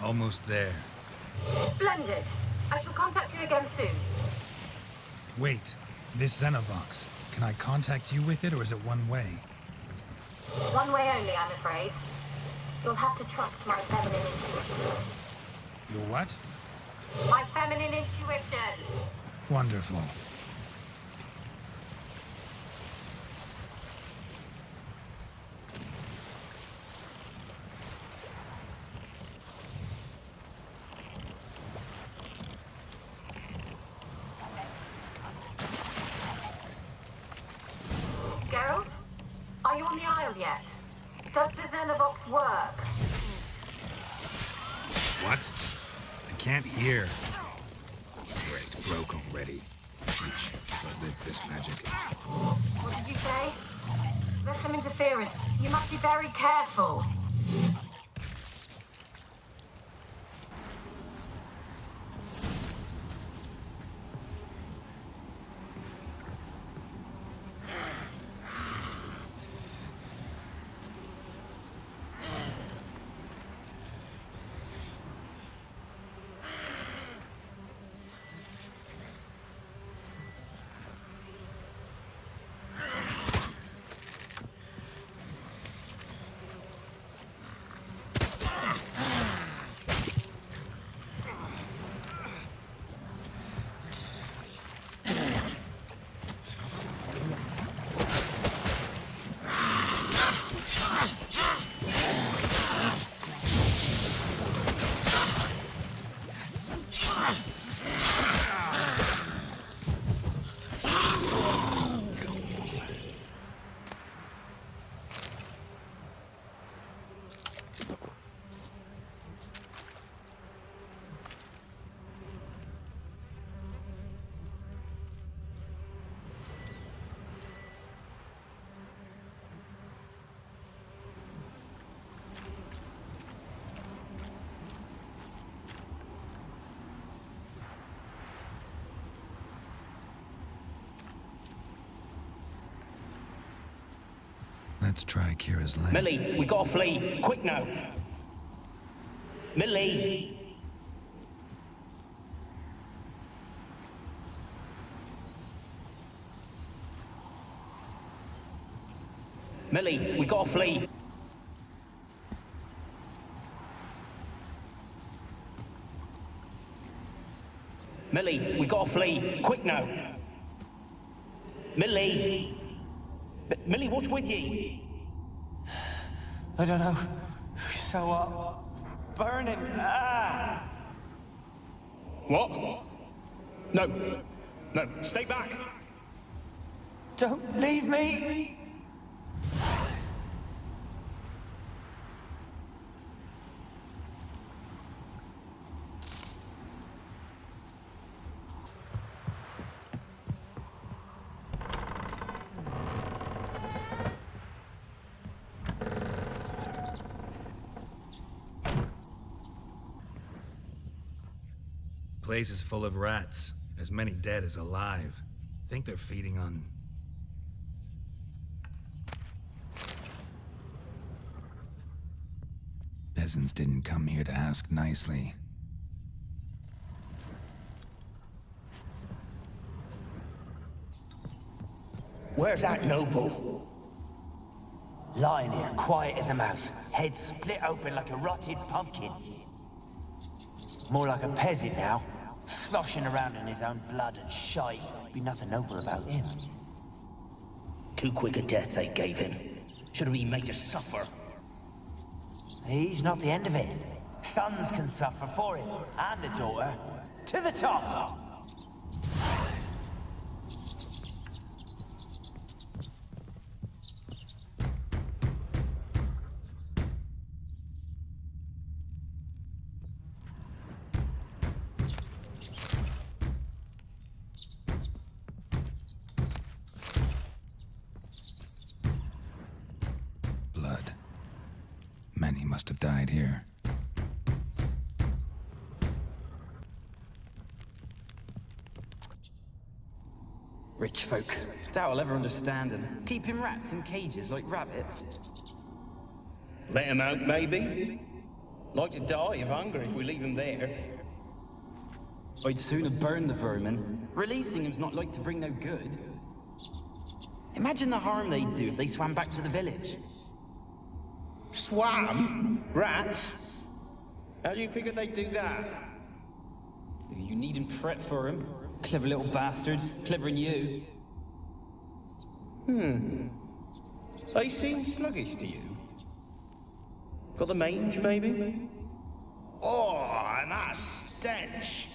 Almost there. Splendid. I shall contact you again soon. Wait, this Xenovox. Can I contact you with it, or is it one way? One way only, I'm afraid. You'll have to trust my feminine intuition. Your what? My feminine intuition! Wonderful. Geralt? Are you on the Isle yet? Does the Xenovox work? What? I can't hear. Great, broke already. Each, but with this magic. What did you say? There's some interference. You must be very careful. Let's try Kira's land. Millie, we gotta flee. Quick now. Millie! Millie, we gotta flee. Millie, we gotta flee. Quick now. Millie! Millie, what's with you? I don't know. So, burning. Ah! What? No. No, stay back. Don't leave me! Place is full of rats, as many dead as alive. Think they're feeding on... Peasants didn't come here to ask nicely. Where's that noble? Lying here, quiet as a mouse, head split open like a rotted pumpkin. More like a peasant now, sloshing around in his own blood and shite. Be nothing noble about him. Too quick a death they gave him. Should have been made to suffer. He's not the end of it. Sons can suffer for it, and the daughter. To the top! Blood. Many must have died here. Rich folk. Doubt I'll ever understand them. Keeping rats in cages like rabbits. Let him out, maybe? Like to die of hunger if we leave him there. I'd sooner burn the vermin. Releasing him's not like to bring no good. Imagine the harm they'd do if they swam back to the village. Swam? Rats? How do you figure they'd do that? You needn't fret for him. Clever little bastards. Clever than you. They seem sluggish to you. Got the mange, maybe? Oh, and that stench!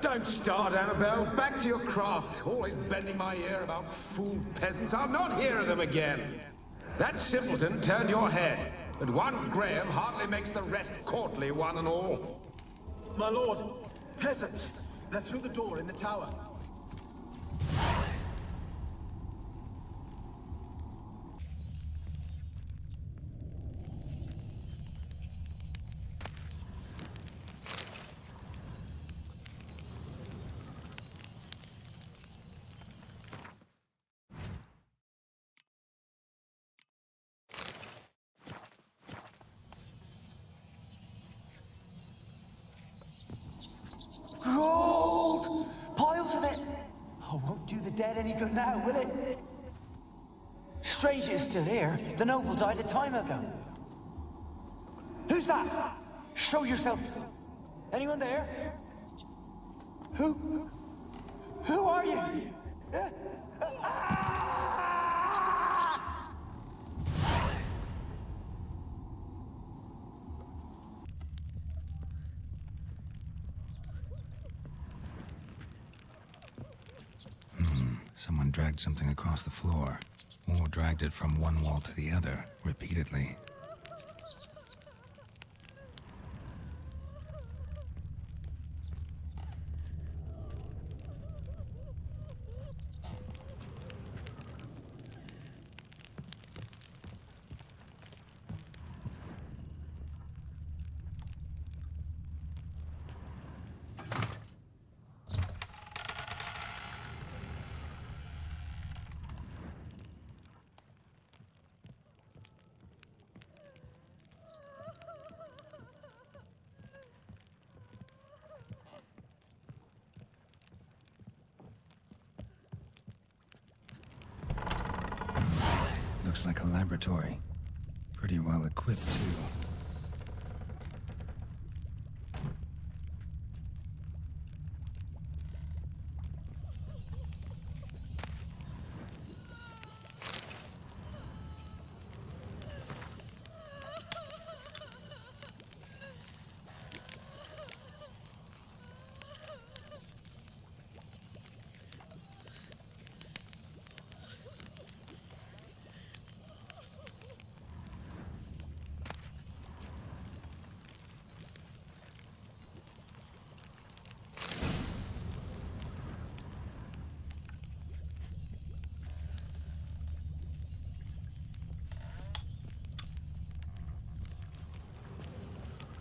Don't start, Annabelle. Back to your craft. Always bending my ear about fool peasants. I'll not hear of them again. That simpleton turned your head, but one Graham hardly makes the rest courtly, one and all. My lord, peasants. They're through the door in the tower. Gold! Piles of it! Oh, won't do the dead any good now, will it? Strange it's still here. The noble died a time ago. Who's that? Show yourself. Anyone there? Who are you? Someone dragged something across the floor, or dragged it from one wall to the other, repeatedly. Looks like a laboratory. Pretty well equipped, too.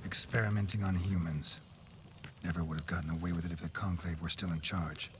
Experimenting on humans. Never would have gotten away with it if the Conclave were still in charge.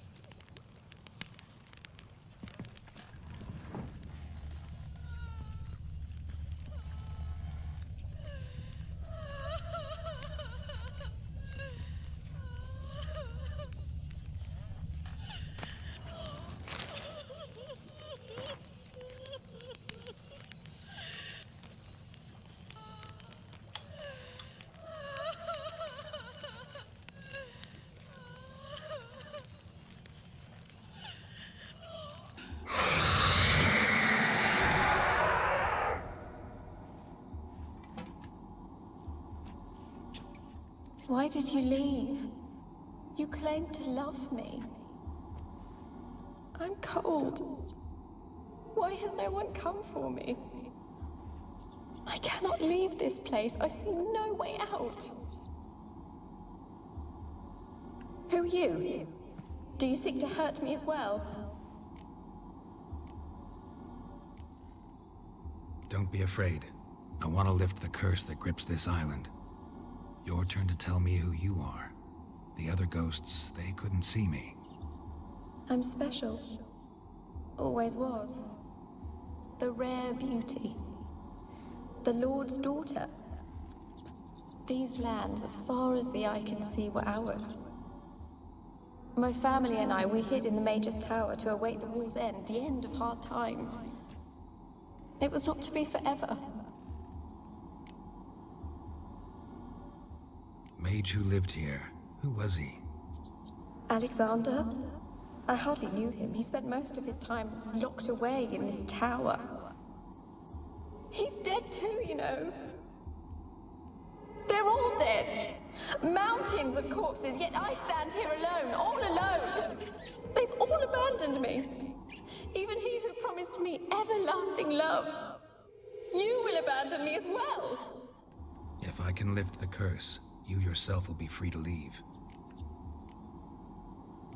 Why did you leave? You claimed to love me. I'm cold. Why has no one come for me? I cannot leave this place. I see no way out. Who are you? Do you seek to hurt me as well? Don't be afraid. I want to lift the curse that grips this island. Your turn to tell me who you are. The other ghosts, they couldn't see me. I'm special. Always was. The rare beauty. The Lord's daughter. These lands, as far as the eye can see, were ours. My family and I, we hid in the Major's tower to await the war's end, the end of hard times. It was not to be forever. Mage who lived here. Who was he? Alexander? I hardly knew him. He spent most of his time locked away in this tower. He's dead too, you know. They're all dead. Mountains of corpses, yet I stand here alone, all alone. They've all abandoned me. Even he who promised me everlasting love. You will abandon me as well. If I can lift the curse, you yourself will be free to leave.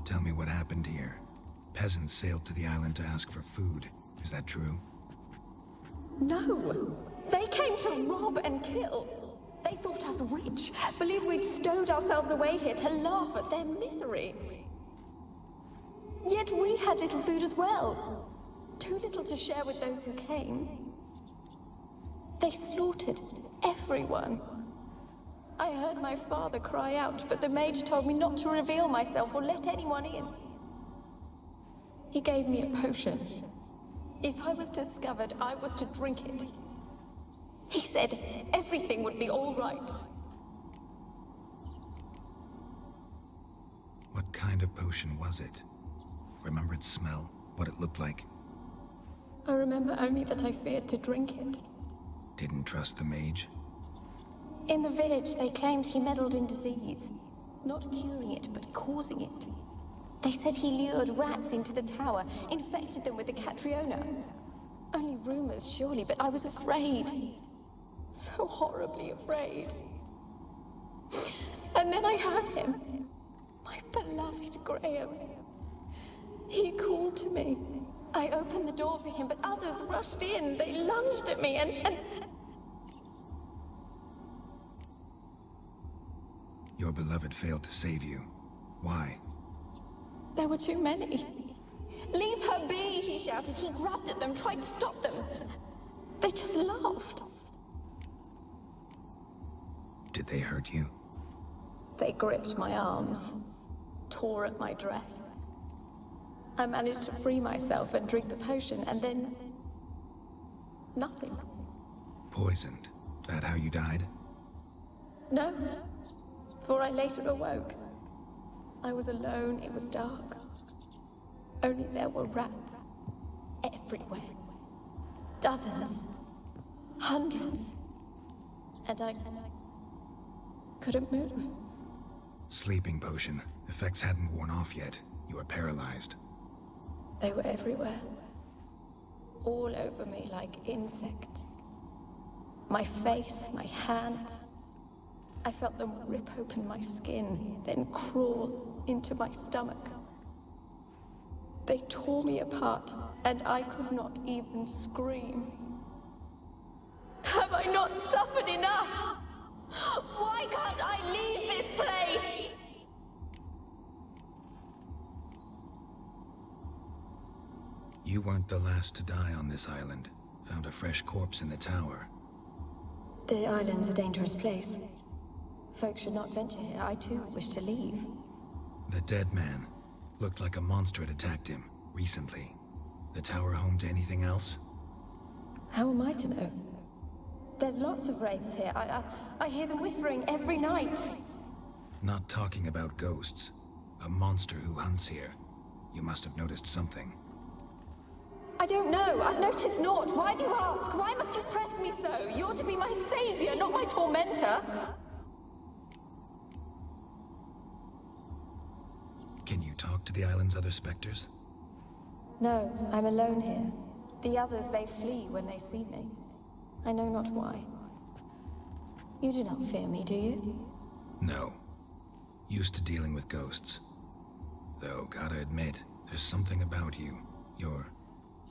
Tell me what happened here. Peasants sailed to the island to ask for food. Is that true? No. They came to rob and kill. They thought us rich, believed we'd stowed ourselves away here to laugh at their misery. Yet we had little food as well. Too little to share with those who came. They slaughtered everyone. I heard my father cry out, but the mage told me not to reveal myself or let anyone in. He gave me a potion. If I was discovered, I was to drink it. He said everything would be all right. What kind of potion was it? Remember its smell? What it looked like? I remember only that I feared to drink it. Didn't trust the mage? In the village, they claimed he meddled in disease. Not curing it, but causing it. They said he lured rats into the tower, infected them with the Catriona. Only rumors, surely, but I was afraid. So horribly afraid. And then I heard him. My beloved Graham. He called to me. I opened the door for him, but others rushed in. They lunged at me and... Your beloved failed to save you. Why? There were too many. Leave her be, he shouted. He grabbed at them, tried to stop them. They just laughed. Did they hurt you? They gripped my arms, tore at my dress. I managed to free myself and drink the potion, and then... nothing. Poisoned. That how you died? No, for I later awoke. I was alone, it was dark. Only there were rats. Everywhere. Dozens. Hundreds. And I couldn't move. Sleeping potion. Effects hadn't worn off yet. You were paralyzed. They were everywhere. All over me like insects. My face, my hands. I felt them rip open my skin, then crawl into my stomach. They tore me apart, and I could not even scream. Have I not suffered enough? Why can't I leave this place? You weren't the last to die on this island. Found a fresh corpse in the tower. The island's a dangerous place. Folks should not venture here. I too wish to leave. The dead man. Looked like a monster had attacked him, recently. The tower home to anything else? How am I to know? There's lots of wraiths here. I hear them whispering every night. Not talking about ghosts. A monster who hunts here. You must have noticed something. I don't know. I've noticed naught. Why do you ask? Why must you press me so? You're to be my savior, not my tormentor. Can you talk to the island's other specters? No, I'm alone here. The others, they flee when they see me. I know not why. You do not fear me, do you? No. Used to dealing with ghosts. Though, gotta admit, there's something about you. You're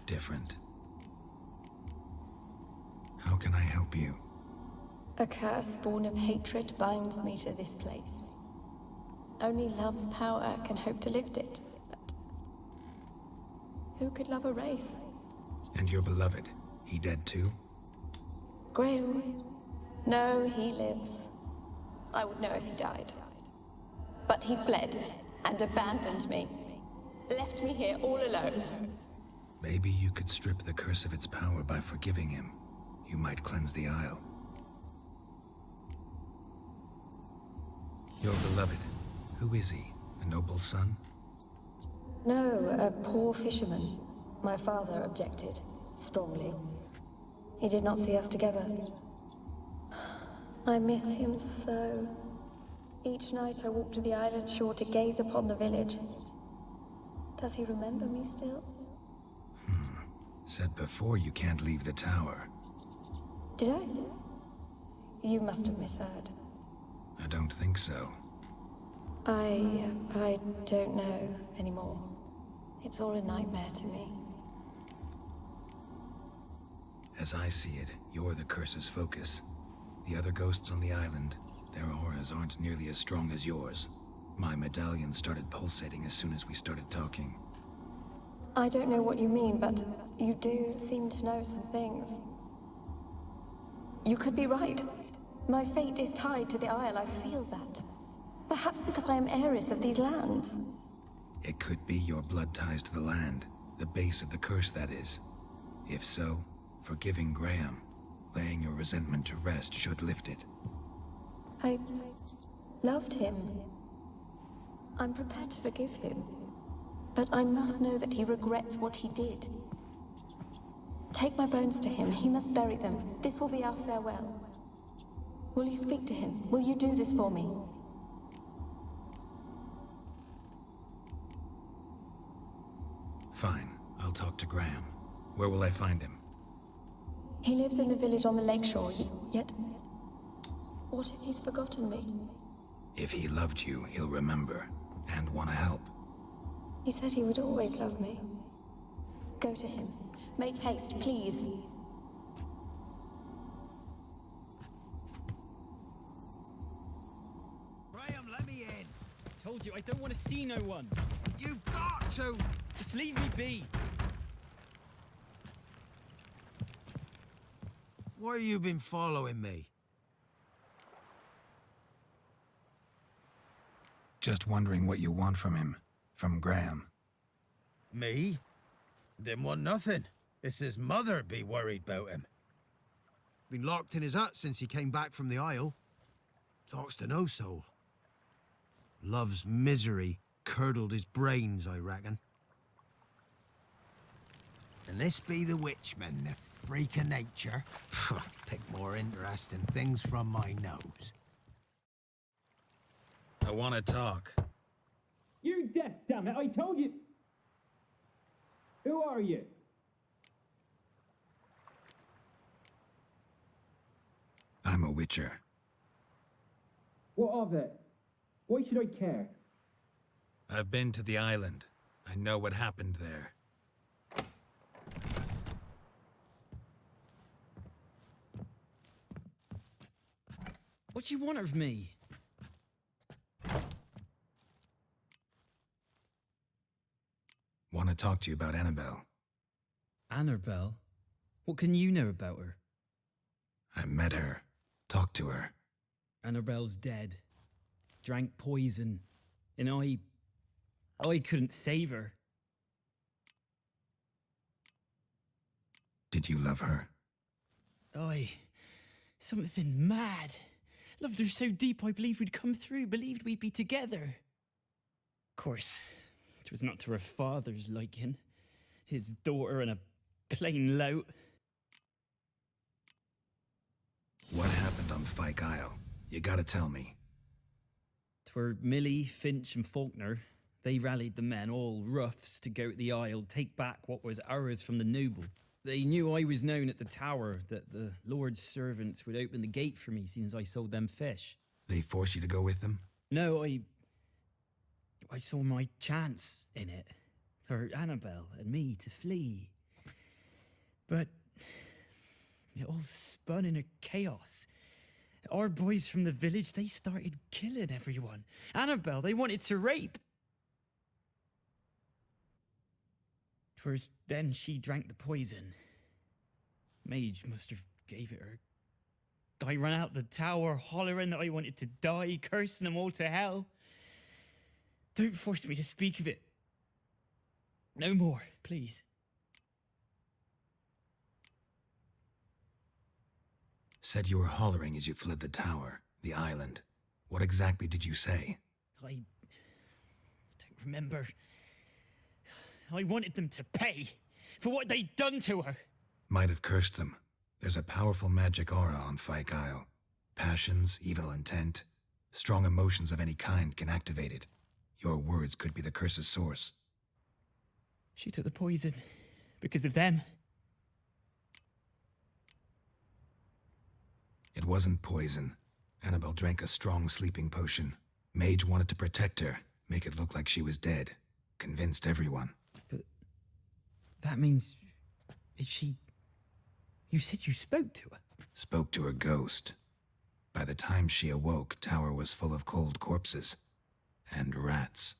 different. How can I help you? A curse born of hatred binds me to this place. Only love's power can hope to lift it. But who could love a wraith? And your beloved, he dead too? Graham? No, he lives. I would know if he died. But he fled and abandoned me. Left me here all alone. Maybe you could strip the curse of its power by forgiving him. You might cleanse the Isle. Your beloved, who is he? A noble son? No, a poor fisherman. My father objected, strongly. He did not see us together. I miss him so. Each night I walk to the island shore to gaze upon the village. Does he remember me still? Said before you can't leave the tower. Did I? You must have misheard. I don't think so. I don't know anymore. It's all a nightmare to me. As I see it, you're the curse's focus. The other ghosts on the island, their auras aren't nearly as strong as yours. My medallion started pulsating as soon as we started talking. I don't know what you mean, but you do seem to know some things. You could be right. My fate is tied to the Isle, I feel that. Perhaps because I am heiress of these lands. It could be your blood ties to the land, the base of the curse, that is. If so, forgiving Graham, laying your resentment to rest should lift it. I loved him. I'm prepared to forgive him. But I must know that he regrets what he did. Take my bones to him. He must bury them. This will be our farewell. Will you speak to him? Will you do this for me? Fine. I'll talk to Graham. Where will I find him? He lives in the village on the lakeshore, yet... What if he's forgotten me? If he loved you, he'll remember, and want to help. He said he would always love me. Go to him. Make haste, please. Graham, let me in! I told you, I don't want to see no one! You've got to! Just leave me be! Why have you been following me? Just wondering what you want from him. From Graham. Me? Didn't want nothing. It's his mother be worried about him. Been locked in his hut since he came back from the Isle. Talks to no soul. Love's misery curdled his brains, I reckon. And this be the witchman, the freak of nature. Pick more interesting things from my nose. I want to talk. You deaf, damn it! I told you. Who are you? I'm a witcher. What of it? Why should I care? I've been to the island. I know what happened there. What do you want of me? Want to talk to you about Annabelle. Annabelle? What can you know about her? I met her. Talked to her. Annabelle's dead. Drank poison. And I couldn't save her. Did you love her? Something mad. Loved her so deep I believed we'd come through, believed we'd be together. Of course, it was not to her father's liking. His daughter and a plain lout. What happened on Fyke Isle? You gotta tell me. 'Twere Millie, Finch and Faulkner. They rallied the men, all roughs, to go to the Isle, take back what was ours from the noble. They knew I was known at the tower, that the Lord's servants would open the gate for me since I sold them fish. They forced you to go with them? No, I saw my chance in it, for Annabelle and me to flee. But it all spun in a chaos. Our boys from the village, they started killing everyone. Annabelle, they wanted to rape. 'Twas then she drank the poison. Mage must have gave it her. I ran out the tower hollering that I wanted to die, cursing them all to hell. Don't force me to speak of it. No more, please. Said you were hollering as you fled the tower, the island. What exactly did you say? I don't remember. I wanted them to pay for what they'd done to her. Might have cursed them. There's a powerful magic aura on Fyke Isle. Passions, evil intent, strong emotions of any kind can activate it. Your words could be the curse's source. She took the poison because of them. It wasn't poison. Annabelle drank a strong sleeping potion. Mage wanted to protect her, make it look like she was dead. Convinced everyone. But that means... is she... You said you spoke to her? Spoke to her ghost. By the time she awoke, tower was full of cold corpses. And rats.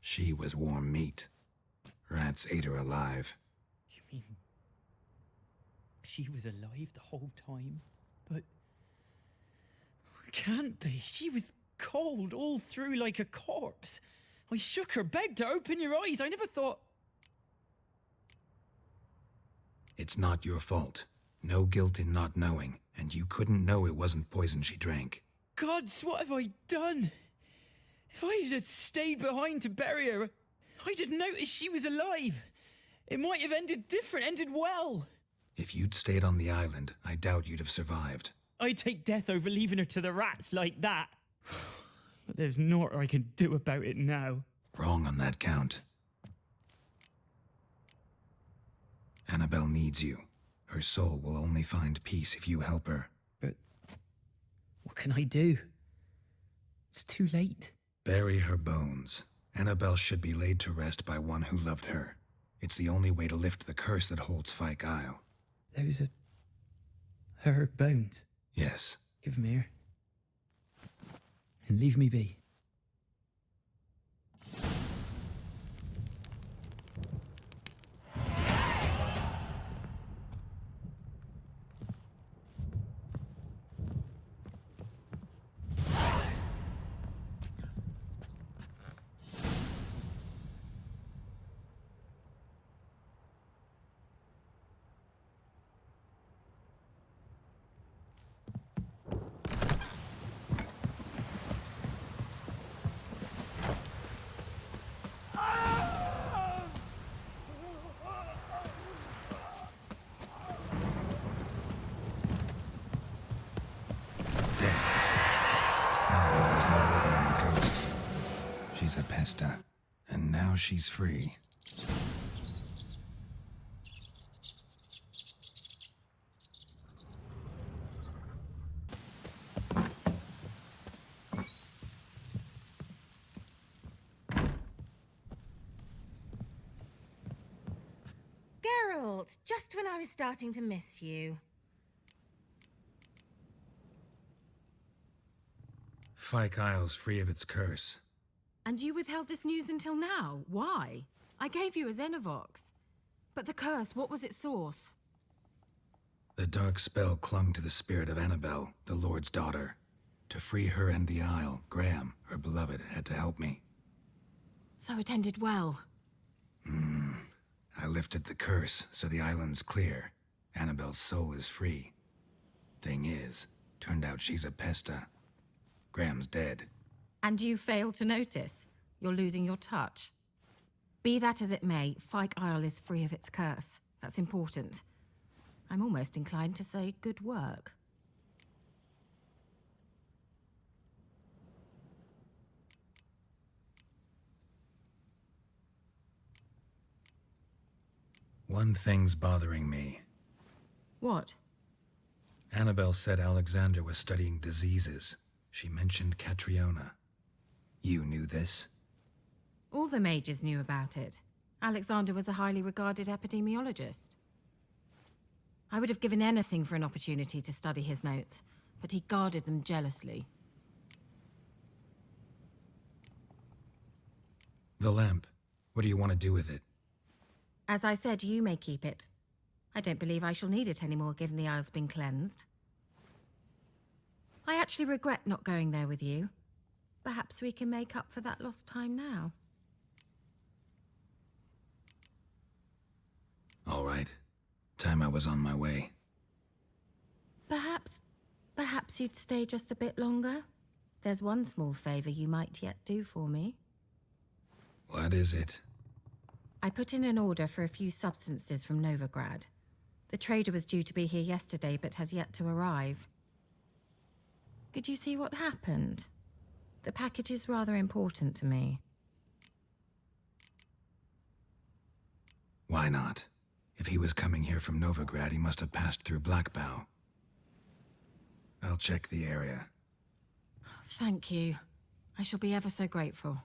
She was warm meat. Rats ate her alive. You mean... she was alive the whole time? But... can't be. She was cold all through like a corpse. I shook her, begged her, open your eyes. I never thought... It's not your fault. No guilt in not knowing, and you couldn't know it wasn't poison she drank. Gods, what have I done? If I had stayed behind to bury her, I didn't notice she was alive. It might have ended different, ended well. If you'd stayed on the island, I doubt you'd have survived. I'd take death over leaving her to the rats like that. But there's naught I can do about it now. Wrong on that count. Annabelle needs you. Her soul will only find peace if you help her. But what can I do? It's too late. Bury her bones. Annabelle should be laid to rest by one who loved her. It's the only way to lift the curse that holds Fyke Isle. Those are... her bones? Yes. Give them here. And leave me be. She's a pesta, and now she's free. Geralt, just when I was starting to miss you. Fyke Isle's free of its curse. And you withheld this news until now? Why? I gave you a Xenovox. But the curse, what was its source? The dark spell clung to the spirit of Annabelle, the Lord's daughter. To free her and the Isle, Graham, her beloved, had to help me. So it ended well. I lifted the curse, so the island's clear. Annabelle's soul is free. Thing is, turned out she's a pesta. Graham's dead. And you failed to notice. You're losing your touch. Be that as it may, Fyke Isle is free of its curse. That's important. I'm almost inclined to say good work. One thing's bothering me. What? Annabelle said Alexander was studying diseases. She mentioned Catriona. You knew this? All the mages knew about it. Alexander was a highly regarded epidemiologist. I would have given anything for an opportunity to study his notes, but he guarded them jealously. The lamp. What do you want to do with it? As I said, you may keep it. I don't believe I shall need it anymore, given the Isle's been cleansed. I actually regret not going there with you. Perhaps we can make up for that lost time now. All right. Time I was on my way. Perhaps you'd stay just a bit longer? There's one small favor you might yet do for me. What is it? I put in an order for a few substances from Novigrad. The trader was due to be here yesterday, but has yet to arrive. Could you see what happened? The package is rather important to me. Why not? If he was coming here from Novigrad, he must have passed through Blackbow. I'll check the area. Thank you. I shall be ever so grateful.